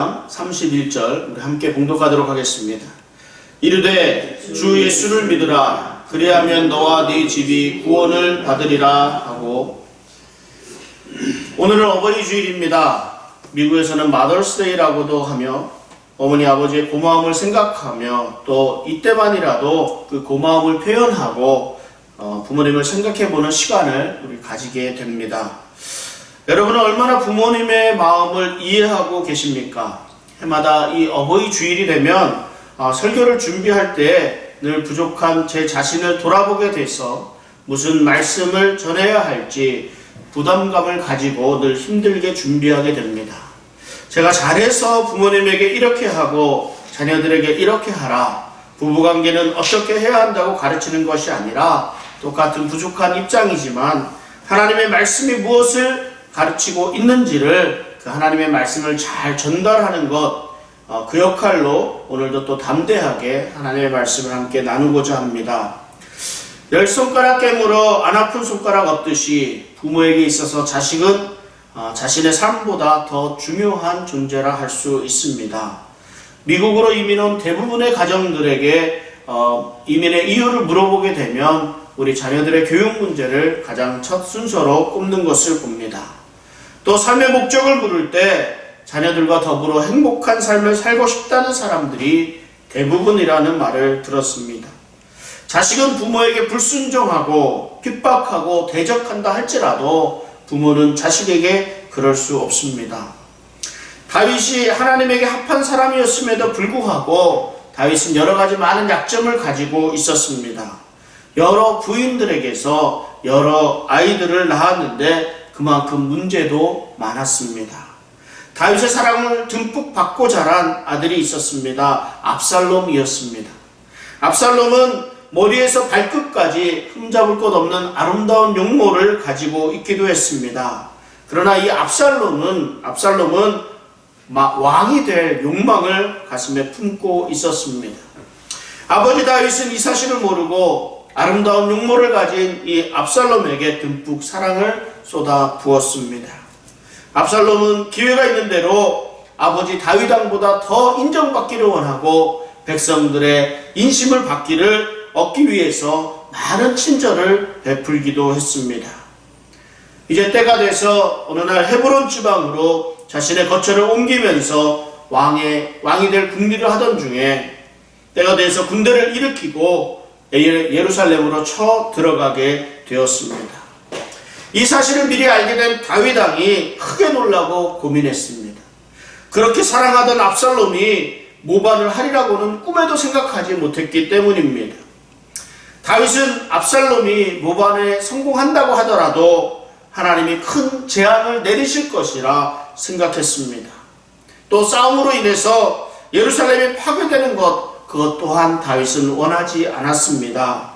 31절 우리 함께 봉독하도록 하겠습니다. 이르되 주 예수를 믿으라. 그리하면 너와 네 집이 구원을 받으리라 하고, 오늘은 어버이 주일입니다. 미국에서는 마더스데이라고도 하며 어머니 아버지의 고마움을 생각하며 또 이때만이라도 그 고마움을 표현하고 부모님을 생각해보는 시간을 우리 가지게 됩니다. 여러분은 얼마나 부모님의 마음을 이해하고 계십니까? 해마다 이 어버이 주일이 되면 설교를 준비할 때 늘 부족한 제 자신을 돌아보게 돼서 무슨 말씀을 전해야 할지 부담감을 가지고 늘 힘들게 준비하게 됩니다. 제가 잘해서 부모님에게 이렇게 하고 자녀들에게 이렇게 하라, 부부관계는 어떻게 해야 한다고 가르치는 것이 아니라 똑같은 부족한 입장이지만 하나님의 말씀이 무엇을 가르치고 있는지를 그 하나님의 말씀을 잘 전달하는 것, 그 역할로 오늘도 또 담대하게 하나님의 말씀을 함께 나누고자 합니다. 10손가락 깨물어 안 아픈 손가락 없듯이 부모에게 있어서 자식은 자신의 삶보다 더 중요한 존재라 할 수 있습니다. 미국으로 이민 온 대부분의 가정들에게 이민의 이유를 물어보게 되면 우리 자녀들의 교육 문제를 가장 첫 순서로 꼽는 것을 봅니다. 또 삶의 목적을 물을 때 자녀들과 더불어 행복한 삶을 살고 싶다는 사람들이 대부분이라는 말을 들었습니다. 자식은 부모에게 불순종하고 핍박하고 대적한다 할지라도 부모는 자식에게 그럴 수 없습니다. 다윗이 하나님에게 합한 사람이었음에도 불구하고 다윗은 여러 가지 많은 약점을 가지고 있었습니다. 여러 부인들에게서 여러 아이들을 낳았는데 그만큼 문제도 많았습니다. 다윗의 사랑을 듬뿍 받고 자란 아들이 있었습니다. 압살롬이었습니다. 압살롬은 머리에서 발끝까지 흠잡을 것 없는 아름다운 용모를 가지고 있기도 했습니다. 그러나 이 압살롬은 왕이 될 욕망을 가슴에 품고 있었습니다. 아버지 다윗은 이 사실을 모르고 아름다운 용모를 가진 이 압살롬에게 듬뿍 사랑을 쏟아 부었습니다. 압살롬은 기회가 있는 대로 아버지 다윗 왕보다 더 인정받기를 원하고 백성들의 인심을 얻기 위해서 많은 친절을 베풀기도 했습니다. 이제 때가 돼서 어느 날 헤브론 지방으로 자신의 거처를 옮기면서 왕이 될 궁리를 하던 중에 때가 돼서 군대를 일으키고 예루살렘으로 쳐 들어가게 되었습니다. 이 사실을 미리 알게 된 다윗 왕이 크게 놀라고 고민했습니다. 그렇게 사랑하던 압살롬이 모반을 하리라고는 꿈에도 생각하지 못했기 때문입니다. 다윗은 압살롬이 모반에 성공한다고 하더라도 하나님이 큰 재앙을 내리실 것이라 생각했습니다. 또 싸움으로 인해서 예루살렘이 파괴되는 그것 또한 다윗은 원하지 않았습니다.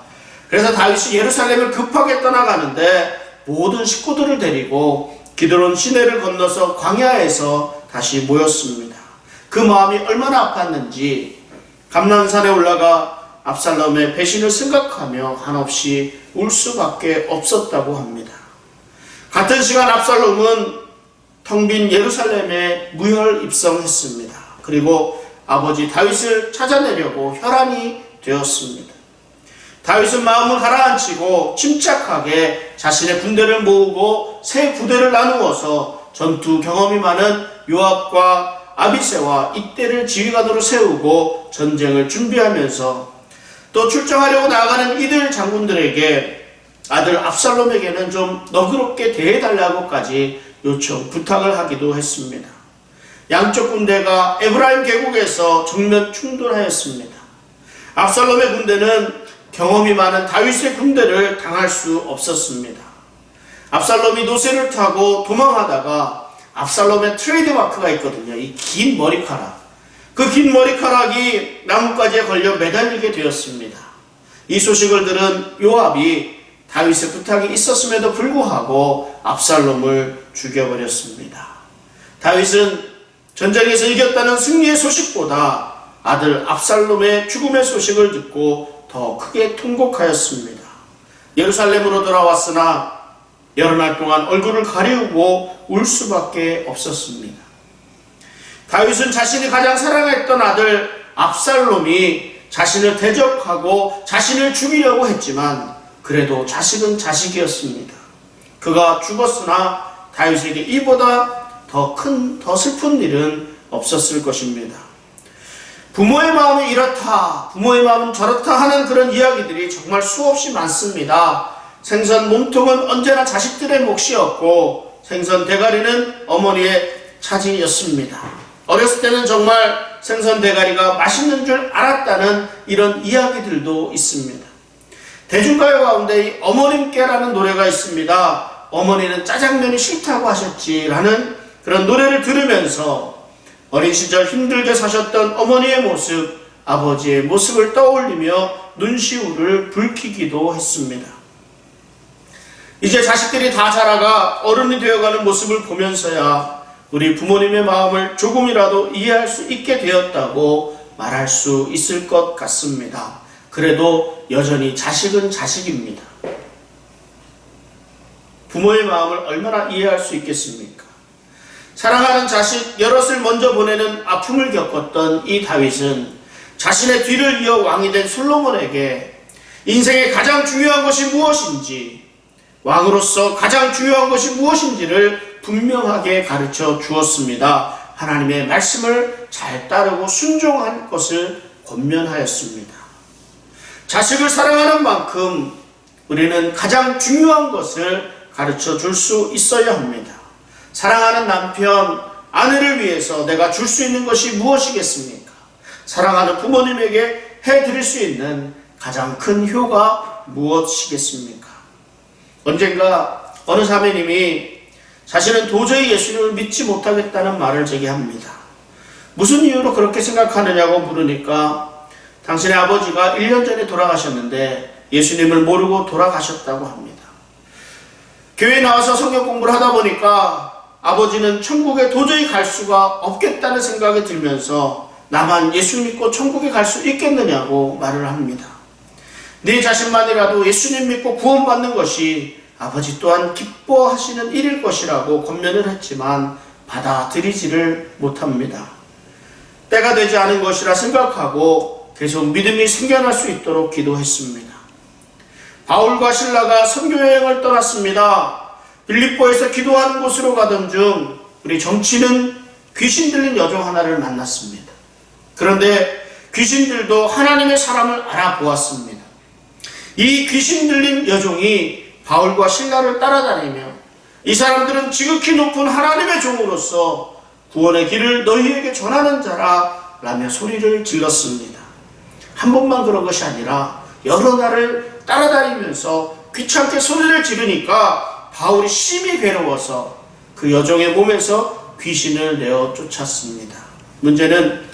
그래서 다윗이 예루살렘을 급하게 떠나가는데 모든 식구들을 데리고 기드론 시내를 건너서 광야에서 다시 모였습니다. 그 마음이 얼마나 아팠는지 감난산에 올라가 압살롬의 배신을 생각하며 한없이 울 수밖에 없었다고 합니다. 같은 시간 압살롬은 텅 빈 예루살렘에 무혈 입성했습니다. 그리고 아버지 다윗을 찾아내려고 혈안이 되었습니다. 다윗은 마음을 가라앉히고 침착하게 자신의 군대를 모으고 세 부대를 나누어서 전투 경험이 많은 요압과 아비새와 이때를 지휘관으로 세우고 전쟁을 준비하면서 또 출정하려고 나아가는 이들 장군들에게 아들 압살롬에게는 좀 너그럽게 대해달라고까지 부탁을 하기도 했습니다. 양쪽 군대가 에브라임 계곡에서 정면 충돌하였습니다. 압살롬의 군대는 경험이 많은 다윗의 군대를 당할 수 없었습니다. 압살롬이 노새를 타고 도망하다가 압살롬의 트레이드마크가 있거든요. 이 긴 머리카락. 그 긴 머리카락이 나뭇가지에 걸려 매달리게 되었습니다. 이 소식을 들은 요압이 다윗의 부탁이 있었음에도 불구하고 압살롬을 죽여버렸습니다. 다윗은 전쟁에서 이겼다는 승리의 소식보다 아들 압살롬의 죽음의 소식을 듣고 더 크게 통곡하였습니다. 예루살렘으로 돌아왔으나 여러 날 동안 얼굴을 가리우고 울 수밖에 없었습니다. 다윗은 자신이 가장 사랑했던 아들 압살롬이 자신을 대적하고 자신을 죽이려고 했지만 그래도 자식은 자식이었습니다. 그가 죽었으나 다윗에게 이보다 더 슬픈 일은 없었을 것입니다. 부모의 마음이 이렇다, 부모의 마음은 저렇다 하는 그런 이야기들이 정말 수없이 많습니다. 생선 몸통은 언제나 자식들의 몫이었고 생선 대가리는 어머니의 차지였습니다. 어렸을 때는 정말 생선 대가리가 맛있는 줄 알았다는 이런 이야기들도 있습니다. 대중가요 가운데 이 어머님께라는 노래가 있습니다. 어머니는 짜장면이 싫다고 하셨지라는 그런 노래를 들으면서 어린 시절 힘들게 사셨던 어머니의 모습, 아버지의 모습을 떠올리며 눈시울을 붉히기도 했습니다. 이제 자식들이 다 자라가 어른이 되어가는 모습을 보면서야 우리 부모님의 마음을 조금이라도 이해할 수 있게 되었다고 말할 수 있을 것 같습니다. 그래도 여전히 자식은 자식입니다. 부모의 마음을 얼마나 이해할 수 있겠습니까? 사랑하는 자식 여럿을 먼저 보내는 아픔을 겪었던 이 다윗은 자신의 뒤를 이어 왕이 된 솔로몬에게 인생의 가장 중요한 것이 무엇인지, 왕으로서 가장 중요한 것이 무엇인지를 분명하게 가르쳐 주었습니다. 하나님의 말씀을 잘 따르고 순종할 것을 권면하였습니다. 자식을 사랑하는 만큼 우리는 가장 중요한 것을 가르쳐 줄 수 있어야 합니다. 사랑하는 남편, 아내를 위해서 내가 줄 수 있는 것이 무엇이겠습니까? 사랑하는 부모님에게 해드릴 수 있는 가장 큰 효가 무엇이겠습니까? 언젠가 어느 사모님이 자신은 도저히 예수님을 믿지 못하겠다는 말을 제게 합니다. 무슨 이유로 그렇게 생각하느냐고 물으니까 당신의 아버지가 1년 전에 돌아가셨는데 예수님을 모르고 돌아가셨다고 합니다. 교회에 나와서 성경 공부를 하다 보니까 아버지는 천국에 도저히 갈 수가 없겠다는 생각이 들면서 나만 예수 믿고 천국에 갈 수 있겠느냐고 말을 합니다. 네 자신만이라도 예수님 믿고 구원받는 것이 아버지 또한 기뻐하시는 일일 것이라고 권면을 했지만 받아들이지를 못합니다. 때가 되지 않은 것이라 생각하고 계속 믿음이 생겨날 수 있도록 기도했습니다. 바울과 실라가 선교여행을 떠났습니다. 빌립보에서 기도하는 곳으로 가던 중 우리 정치는 귀신 들린 여종 하나를 만났습니다. 그런데 귀신들도 하나님의 사람을 알아보았습니다. 이 귀신 들린 여종이 바울과 실라를 따라다니며 이 사람들은 지극히 높은 하나님의 종으로서 구원의 길을 너희에게 전하는 자라 라며 소리를 질렀습니다. 한 번만 그런 것이 아니라 여러 날을 따라다니면서 귀찮게 소리를 지르니까 바울이 심히 괴로워서 그 여종의 몸에서 귀신을 내어 쫓았습니다. 문제는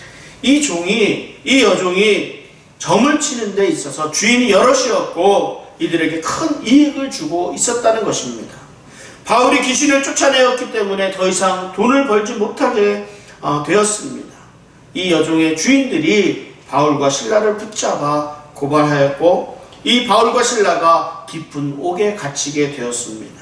이 여종이 점을 치는 데 있어서 주인이 여럿이었고 이들에게 큰 이익을 주고 있었다는 것입니다. 바울이 귀신을 쫓아내었기 때문에 더 이상 돈을 벌지 못하게 되었습니다. 이 여종의 주인들이 바울과 실라를 붙잡아 고발하였고 이 바울과 실라가 깊은 옥에 갇히게 되었습니다.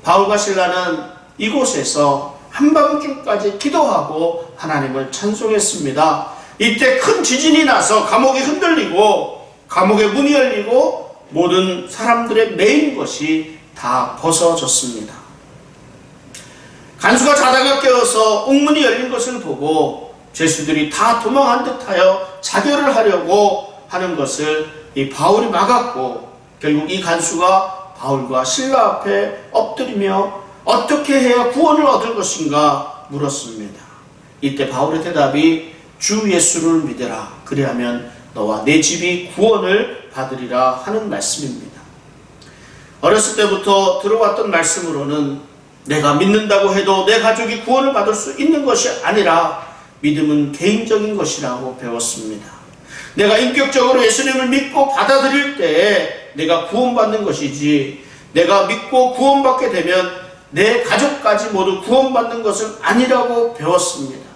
바울과 실라는 이곳에서 한밤중까지 기도하고 하나님을 찬송했습니다. 이때 큰 지진이 나서 감옥이 흔들리고 감옥의 문이 열리고 모든 사람들의 매인 것이 다 벗어졌습니다. 간수가 자다가 깨어서 옥문이 열린 것을 보고 죄수들이 다 도망한 듯하여 자결을 하려고 하는 것을 이 바울이 막았고 결국 이 간수가 바울과 실라 앞에 엎드리며 어떻게 해야 구원을 얻을 것인가 물었습니다. 이때 바울의 대답이 주 예수를 믿으라. 그리하면 너와 내 집이 구원을 받으리라 하는 말씀입니다. 어렸을 때부터 들어왔던 말씀으로는 내가 믿는다고 해도 내 가족이 구원을 받을 수 있는 것이 아니라 믿음은 개인적인 것이라고 배웠습니다. 내가 인격적으로 예수님을 믿고 받아들일 때에 내가 구원받는 것이지 내가 믿고 구원받게 되면 내 가족까지 모두 구원받는 것은 아니라고 배웠습니다.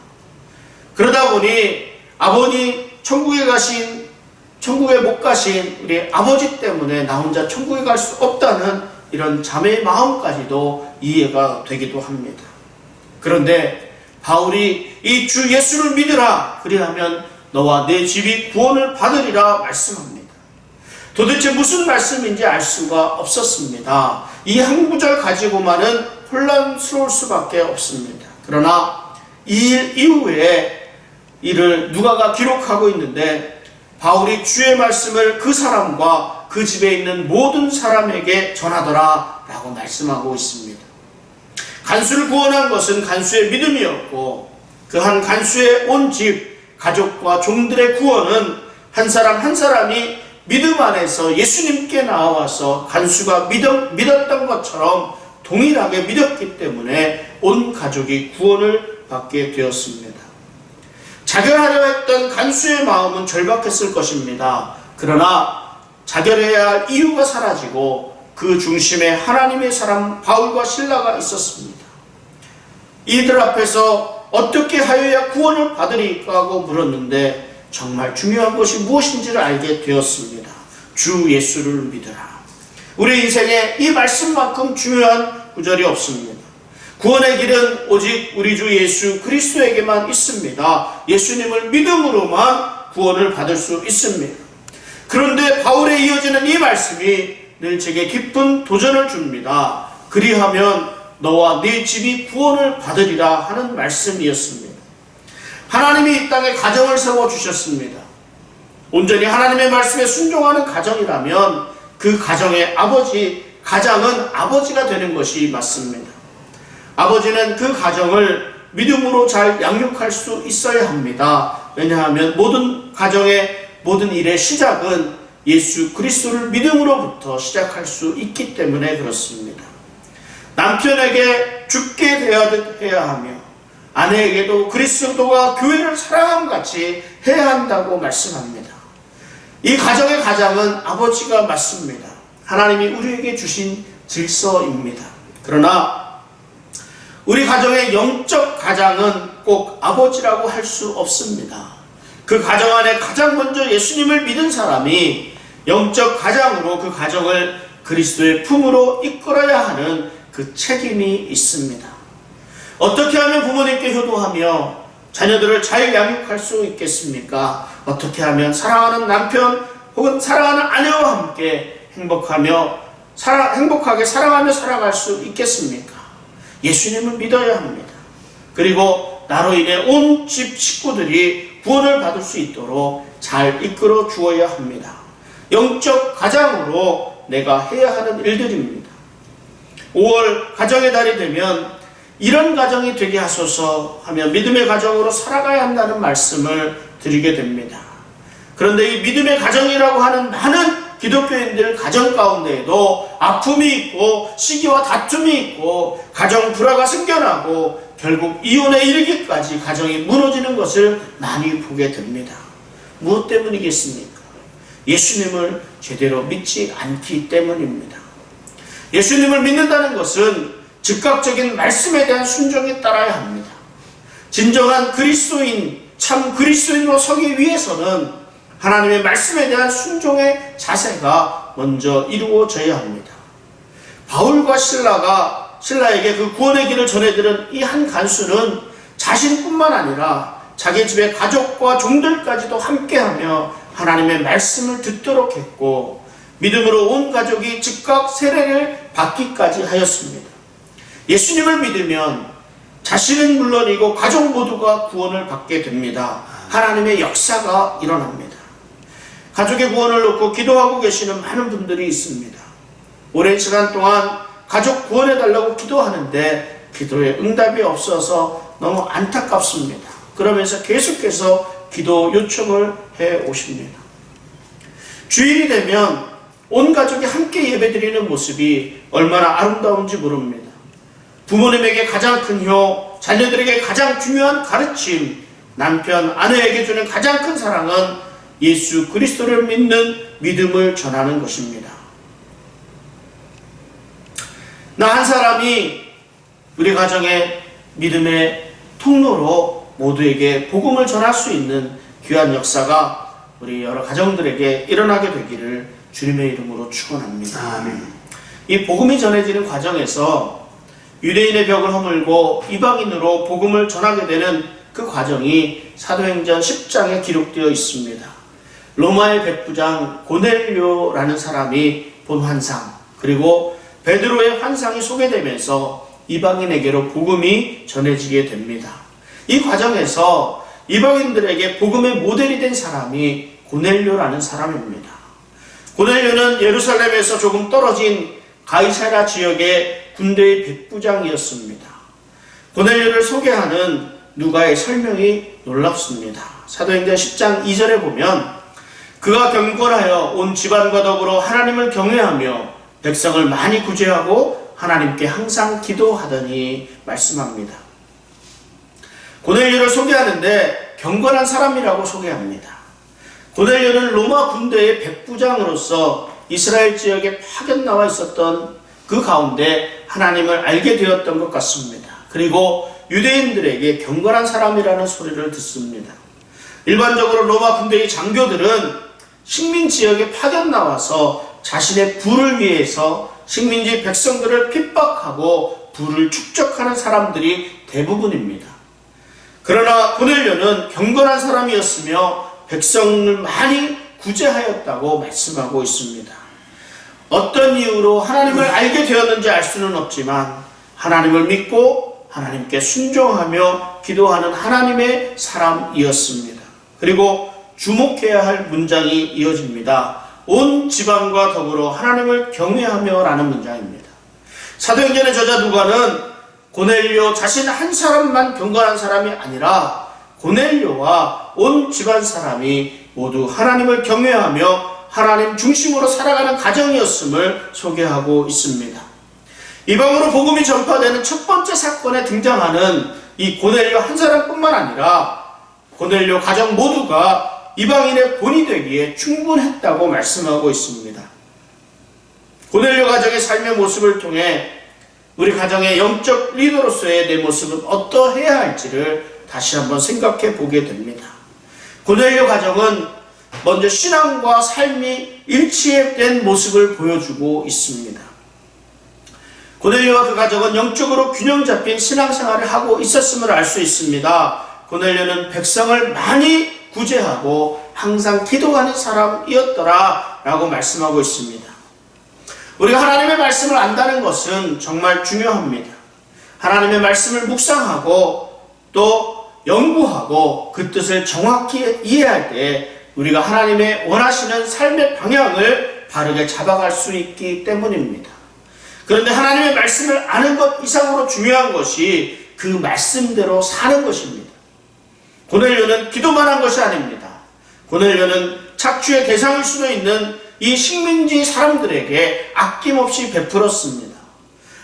그러다 보니 아버님 천국에 못 가신 우리 아버지 때문에 나 혼자 천국에 갈 수 없다는 이런 자매의 마음까지도 이해가 되기도 합니다. 그런데 바울이 이 주 예수를 믿으라 그리하면 너와 내 집이 구원을 받으리라 말씀합니다. 도대체 무슨 말씀인지 알 수가 없었습니다. 이 한 구절 가지고만은 혼란스러울 수밖에 없습니다. 그러나 이 일 이후에 이를 누가가 기록하고 있는데 바울이 주의 말씀을 그 사람과 그 집에 있는 모든 사람에게 전하더라 라고 말씀하고 있습니다. 간수를 구원한 것은 간수의 믿음이었고 그 한 간수의 온 집, 가족과 종들의 구원은 한 사람 한 사람이 믿음 안에서 예수님께 나와서 간수가 믿었던 것처럼 동일하게 믿었기 때문에 온 가족이 구원을 받게 되었습니다. 자결하려 했던 간수의 마음은 절박했을 것입니다. 그러나 자결해야 할 이유가 사라지고 그 중심에 하나님의 사람 바울과 실라가 있었습니다. 이들 앞에서 어떻게 하여야 구원을 받으리까 하고 물었는데 정말 중요한 것이 무엇인지를 알게 되었습니다. 주 예수를 믿으라. 우리 인생에 이 말씀만큼 중요한 구절이 없습니다. 구원의 길은 오직 우리 주 예수 그리스도에게만 있습니다. 예수님을 믿음으로만 구원을 받을 수 있습니다. 그런데 바울에 이어지는 이 말씀이 늘 제게 깊은 도전을 줍니다. 그리하면 너와 네 집이 구원을 받으리라 하는 말씀이었습니다. 하나님이 이 땅에 가정을 세워주셨습니다. 온전히 하나님의 말씀에 순종하는 가정이라면 그 가정의 가장은 아버지가 되는 것이 맞습니다. 아버지는 그 가정을 믿음으로 잘 양육할 수 있어야 합니다. 왜냐하면 모든 가정의 모든 일의 시작은 예수 그리스도를 믿음으로부터 시작할 수 있기 때문에 그렇습니다. 남편에게 죽게 되어야 해야 하며 아내에게도 그리스도가 교회를 사랑함 같이 해야 한다고 말씀합니다. 이 가정의 가장은 아버지가 맞습니다. 하나님이 우리에게 주신 질서입니다. 그러나 우리 가정의 영적 가장은 꼭 아버지라고 할 수 없습니다. 그 가정 안에 가장 먼저 예수님을 믿은 사람이 영적 가장으로 그 가정을 그리스도의 품으로 이끌어야 하는 그 책임이 있습니다. 어떻게 하면 부모님께 효도하며 자녀들을 잘 양육할 수 있겠습니까? 어떻게 하면 사랑하는 남편 혹은 사랑하는 아내와 함께 행복하게 사랑하며 살아갈 수 있겠습니까? 예수님을 믿어야 합니다. 그리고 나로 인해 온 집 식구들이 구원을 받을 수 있도록 잘 이끌어 주어야 합니다. 영적 가장으로 내가 해야 하는 일들입니다. 5월 가정의 달이 되면 이런 가정이 되게 하소서 하며 믿음의 가정으로 살아가야 한다는 말씀을 드리게 됩니다. 그런데 이 믿음의 가정이라고 하는 많은 기독교인들 가정 가운데에도 아픔이 있고 시기와 다툼이 있고 가정 불화가 생겨나고 결국 이혼에 이르기까지 가정이 무너지는 것을 많이 보게 됩니다. 무엇 때문이겠습니까? 예수님을 제대로 믿지 않기 때문입니다. 예수님을 믿는다는 것은 즉각적인 말씀에 대한 순종에 따라야 합니다. 진정한 그리스도인, 참 그리스도인으로 서기 위해서는 하나님의 말씀에 대한 순종의 자세가 먼저 이루어져야 합니다. 바울과 신라에게 그 구원의 길을 전해들은 이 한 간수는 자신뿐만 아니라 자기 집의 가족과 종들까지도 함께하며 하나님의 말씀을 듣도록 했고 믿음으로 온 가족이 즉각 세례를 받기까지 하였습니다. 예수님을 믿으면 자신은 물론이고 가족 모두가 구원을 받게 됩니다. 하나님의 역사가 일어납니다. 가족의 구원을 놓고 기도하고 계시는 많은 분들이 있습니다. 오랜 시간 동안 가족 구원해달라고 기도하는데 기도에 응답이 없어서 너무 안타깝습니다. 그러면서 계속해서 기도 요청을 해 오십니다. 주일이 되면 온 가족이 함께 예배드리는 모습이 얼마나 아름다운지 모릅니다. 부모님에게 가장 큰 효, 자녀들에게 가장 중요한 가르침, 남편, 아내에게 주는 가장 큰 사랑은 예수 그리스도를 믿는 믿음을 전하는 것입니다. 나 한 사람이 우리 가정의 믿음의 통로로 모두에게 복음을 전할 수 있는 귀한 역사가 우리 여러 가정들에게 일어나게 되기를 주님의 이름으로 축원합니다. 아멘. 이 복음이 전해지는 과정에서 유대인의 벽을 허물고 이방인으로 복음을 전하게 되는 그 과정이 사도행전 10장에 기록되어 있습니다. 로마의 백부장 고넬료라는 사람이 본 환상, 그리고 베드로의 환상이 소개되면서 이방인에게로 복음이 전해지게 됩니다. 이 과정에서 이방인들에게 복음의 모델이 된 사람이 고넬료라는 사람입니다. 고넬료는 예루살렘에서 조금 떨어진 가이사랴 지역의 군대의 백부장이었습니다. 고넬료를 소개하는 누가의 설명이 놀랍습니다. 사도행전 10장 2절에 보면 그가 경건하여 온 집안과 더불어 하나님을 경외하며 백성을 많이 구제하고 하나님께 항상 기도하더니 말씀합니다. 고넬료를 소개하는데 경건한 사람이라고 소개합니다. 고넬료는 로마 군대의 백부장으로서 이스라엘 지역에 파견 나와 있었던 그 가운데 하나님을 알게 되었던 것 같습니다. 그리고 유대인들에게 경건한 사람이라는 소리를 듣습니다. 일반적으로 로마 군대의 장교들은 식민 지역에 파견 나와서 자신의 부를 위해서 식민지 백성들을 핍박하고 부를 축적하는 사람들이 대부분입니다. 그러나 고넬료는 경건한 사람이었으며 백성을 많이 구제하였다고 말씀하고 있습니다. 어떤 이유로 하나님을 알게 되었는지 알 수는 없지만 하나님을 믿고 하나님께 순종하며 기도하는 하나님의 사람이었습니다. 그리고 주목해야 할 문장이 이어집니다. 온 집안과 더불어 하나님을 경외하며 라는 문장입니다. 사도행전의 저자 누가는 고넬료 자신 한 사람만 경건한 사람이 아니라 고넬료와 온 집안 사람이 모두 하나님을 경외하며 하나님 중심으로 살아가는 가정이었음을 소개하고 있습니다. 이방으로 복음이 전파되는 첫 번째 사건에 등장하는 이 고넬료 한 사람뿐만 아니라 고넬료 가정 모두가 이방인의 본이 되기에 충분했다고 말씀하고 있습니다. 고넬료 가정의 삶의 모습을 통해 우리 가정의 영적 리더로서의 내 모습은 어떠해야 할지를 다시 한번 생각해 보게 됩니다. 고넬료 가정은 먼저 신앙과 삶이 일치된 모습을 보여주고 있습니다. 고넬료와 그 가정은 영적으로 균형 잡힌 신앙생활을 하고 있었음을 알 수 있습니다. 고넬료는 백성을 많이 구제하고 항상 기도하는 사람이었더라 라고 말씀하고 있습니다. 우리가 하나님의 말씀을 안다는 것은 정말 중요합니다. 하나님의 말씀을 묵상하고 또 연구하고 그 뜻을 정확히 이해할 때 우리가 하나님의 원하시는 삶의 방향을 바르게 잡아갈 수 있기 때문입니다. 그런데 하나님의 말씀을 아는 것 이상으로 중요한 것이 그 말씀대로 사는 것입니다. 고넬료는 기도만 한 것이 아닙니다. 고넬료는 착취의 대상일 수도 있는 이 식민지 사람들에게 아낌없이 베풀었습니다.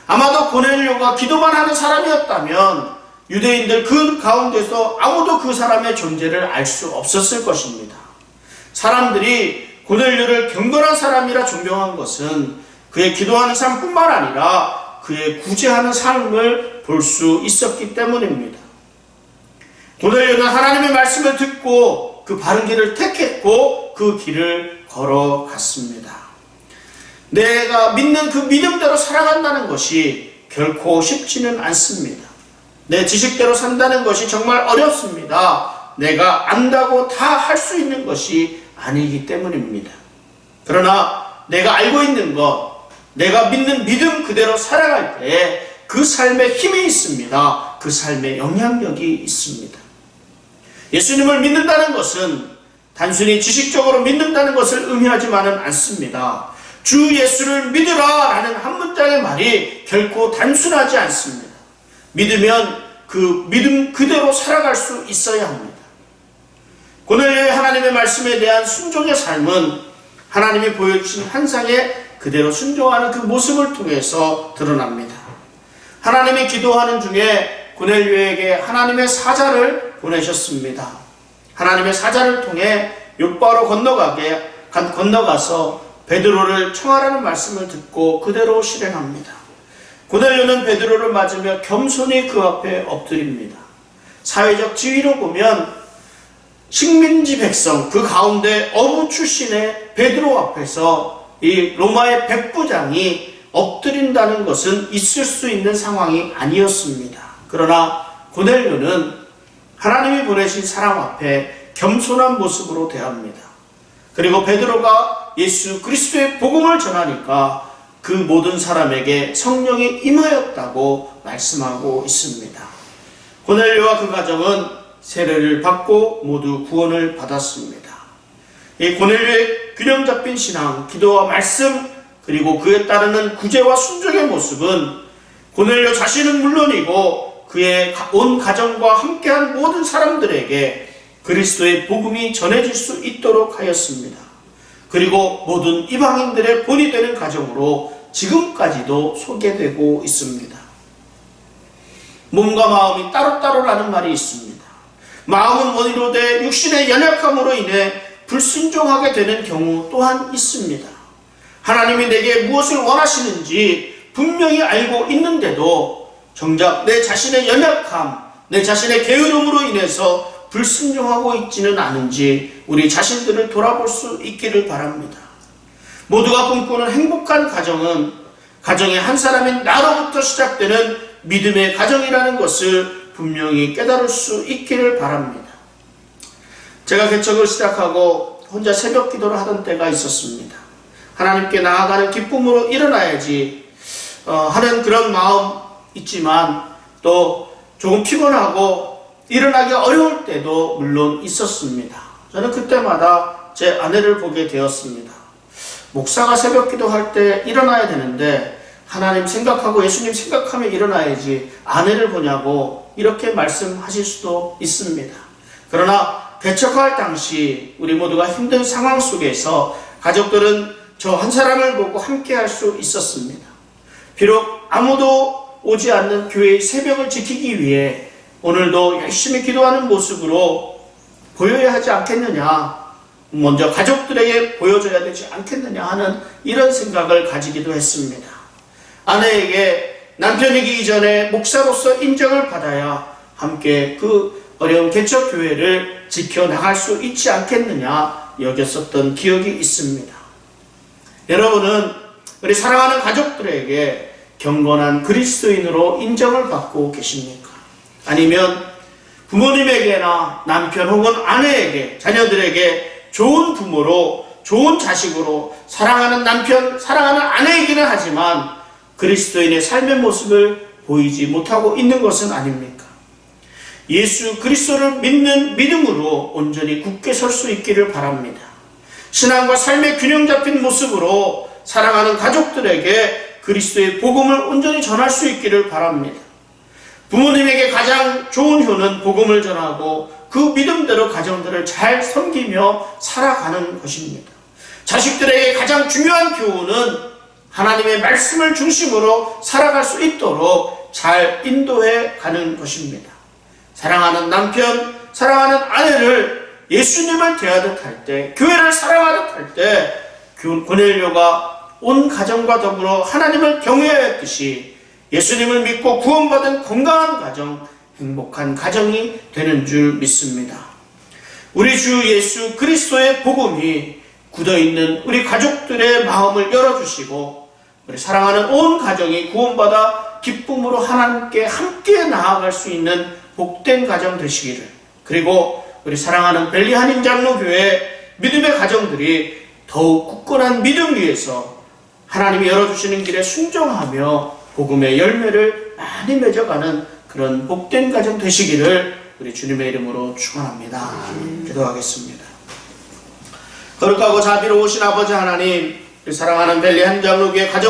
아마도 고넬료가 기도만 하는 사람이었다면 유대인들 그 가운데서 아무도 그 사람의 존재를 알 수 없었을 것입니다. 사람들이 고넬료를 경건한 사람이라 존경한 것은 그의 기도하는 삶뿐만 아니라 그의 구제하는 삶을 볼 수 있었기 때문입니다. 고넬료는 하나님의 말씀을 듣고 그 바른 길을 택했고 그 길을 걸어갔습니다. 내가 믿는 그 믿음대로 살아간다는 것이 결코 쉽지는 않습니다. 내 지식대로 산다는 것이 정말 어렵습니다. 내가 안다고 다 할 수 있는 것이 아니기 때문입니다. 그러나 내가 알고 있는 것, 내가 믿는 믿음 그대로 살아갈 때 그 삶에 힘이 있습니다. 그 삶에 영향력이 있습니다. 예수님을 믿는다는 것은 단순히 지식적으로 믿는다는 것을 의미하지만은 않습니다. 주 예수를 믿으라 라는 한 문장의 말이 결코 단순하지 않습니다. 믿으면 그 믿음 그대로 살아갈 수 있어야 합니다. 고넬료의 하나님의 말씀에 대한 순종의 삶은 하나님이 보여주신 환상에 그대로 순종하는 그 모습을 통해서 드러납니다. 하나님이 기도하는 중에 고넬료에게 하나님의 사자를 보내셨습니다. 하나님의 사자를 통해 욥바로 건너가서 베드로를 청하라는 말씀을 듣고 그대로 실행합니다. 고넬료는 베드로를 맞으며 겸손히 그 앞에 엎드립니다. 사회적 지위로 보면 식민지 백성 그 가운데 어부 출신의 베드로 앞에서 이 로마의 백부장이 엎드린다는 것은 있을 수 있는 상황이 아니었습니다. 그러나 고넬료는 하나님이 보내신 사람 앞에 겸손한 모습으로 대합니다. 그리고 베드로가 예수 그리스도의 복음을 전하니까 그 모든 사람에게 성령이 임하였다고 말씀하고 있습니다. 고넬료와 그 가정은 세례를 받고 모두 구원을 받았습니다. 이 고넬료의 균형 잡힌 신앙, 기도와 말씀, 그리고 그에 따르는 구제와 순종의 모습은 고넬료 자신은 물론이고 그의 온 가정과 함께한 모든 사람들에게 그리스도의 복음이 전해질 수 있도록 하였습니다. 그리고 모든 이방인들의 본이 되는 가정으로 지금까지도 소개되고 있습니다. 몸과 마음이 따로따로라는 말이 있습니다. 마음은 원이로 돼 육신의 연약함으로 인해 불순종하게 되는 경우 또한 있습니다. 하나님이 내게 무엇을 원하시는지 분명히 알고 있는데도 정작 내 자신의 연약함, 내 자신의 게으름으로 인해서 불순종하고 있지는 않은지 우리 자신들을 돌아볼 수 있기를 바랍니다. 모두가 꿈꾸는 행복한 가정은 가정의 한 사람인 나로부터 시작되는 믿음의 가정이라는 것을 분명히 깨달을 수 있기를 바랍니다. 제가 개척을 시작하고 혼자 새벽 기도를 하던 때가 있었습니다. 하나님께 나아가는 기쁨으로 일어나야지 하는 그런 마음 있지만 또 조금 피곤하고 일어나기 어려울 때도 물론 있었습니다. 저는 그때마다 제 아내를 보게 되었습니다. 목사가 새벽 기도할 때 일어나야 되는데 하나님 생각하고 예수님 생각하며 일어나야지 아내를 보냐고 이렇게 말씀하실 수도 있습니다. 그러나 개척할 당시 우리 모두가 힘든 상황 속에서 가족들은 저 한 사람을 보고 함께 할 수 있었습니다. 비록 아무도 오지 않는 교회의 새벽을 지키기 위해 오늘도 열심히 기도하는 모습으로 보여야 하지 않겠느냐, 먼저 가족들에게 보여줘야 되지 않겠느냐 하는 이런 생각을 가지기도 했습니다. 아내에게 남편이기 이전에 목사로서 인정을 받아야 함께 그 어려운 개척교회를 지켜나갈 수 있지 않겠느냐 여겼었던 기억이 있습니다. 여러분은 우리 사랑하는 가족들에게 경건한 그리스도인으로 인정을 받고 계십니까? 아니면 부모님에게나 남편 혹은 아내에게, 자녀들에게 좋은 부모로, 좋은 자식으로 사랑하는 남편, 사랑하는 아내이기는 하지만 그리스도인의 삶의 모습을 보이지 못하고 있는 것은 아닙니까? 예수 그리스도를 믿는 믿음으로 온전히 굳게 설 수 있기를 바랍니다. 신앙과 삶의 균형 잡힌 모습으로 사랑하는 가족들에게 그리스도의 복음을 온전히 전할 수 있기를 바랍니다. 부모님에게 가장 좋은 효는 복음을 전하고 그 믿음대로 가정들을 잘 섬기며 살아가는 것입니다. 자식들에게 가장 중요한 교훈은 하나님의 말씀을 중심으로 살아갈 수 있도록 잘 인도해 가는 것입니다. 사랑하는 남편, 사랑하는 아내를 예수님을 대하듯 할 때, 교회를 사랑하듯 할 때 고넬료가 온 가정과 더불어 하나님을 경외하였듯이 예수님을 믿고 구원받은 건강한 가정, 행복한 가정이 되는 줄 믿습니다. 우리 주 예수 그리스도의 복음이 굳어있는 우리 가족들의 마음을 열어주시고 우리 사랑하는 온 가정이 구원받아 기쁨으로 하나님께 함께 나아갈 수 있는 복된 가정 되시기를, 그리고 우리 사랑하는 벨리 한인장로교회 믿음의 가정들이 더욱 굳건한 믿음 위에서 하나님이 열어주시는 길에 순종하며 복음의 열매를 많이 맺어가는 그런 복된 가정 되시기를 우리 주님의 이름으로 축원합니다. 기도하겠습니다. 거룩하고 자비로우신 아버지 하나님, 우리 사랑하는 벨리 한인장로교회 가정